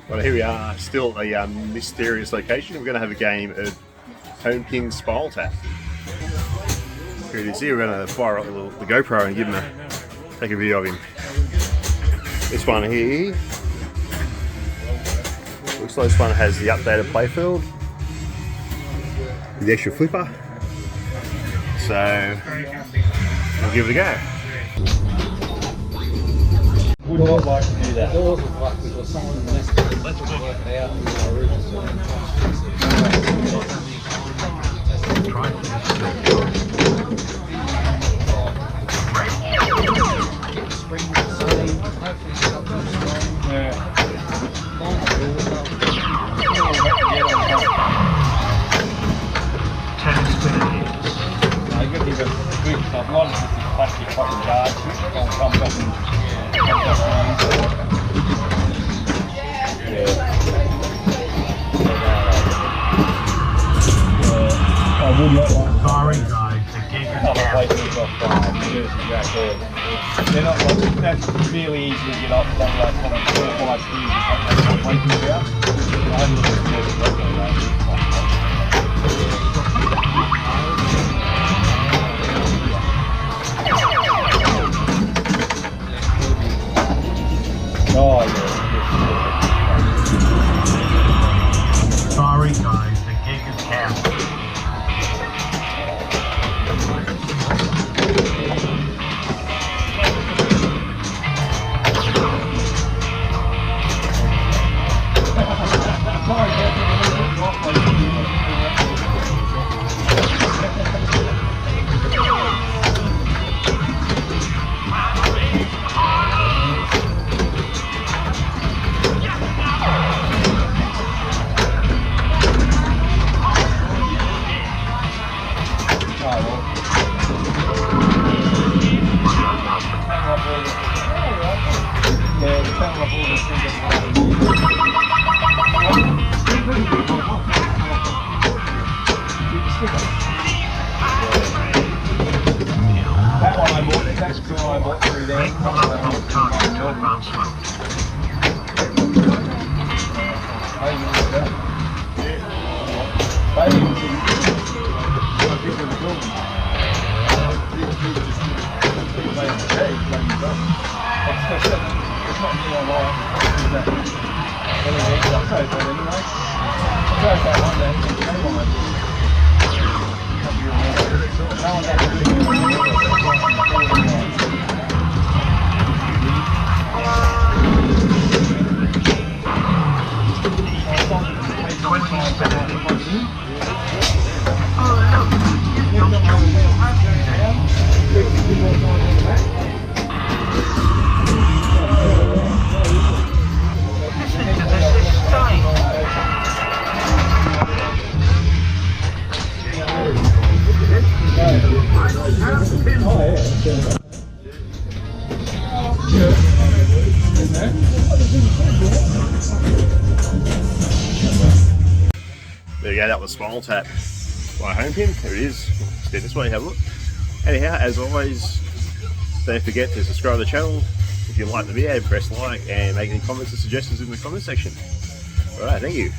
Well, here we are, still a mysterious location. We're going to have a game of Homepin Spinal Tap. Here it is. Here we're going to fire up the GoPro and take a video of him. This one here looks like this one has the updated playfield, the extra flipper. So we'll give it a go. Would not like to do that. Doors would like because someone messed with it. Let's work it out. Plastic fucking guards don't come back and I would not like sorry guys, the gig is they're not like, that's really easy to get up, something like 4 or 5 steers and something like that. I haven't looked at oh, yeah. Sorry guys, the gig is cancelled. That one I bought, that's cool, I bought through there. There you go, that was Spinal Tap by Homepin. There it is. Step this way, have a look. Anyhow, as always, don't forget to subscribe to the channel. If you like the video, press like and make any comments or suggestions in the comment section. Alright, thank you.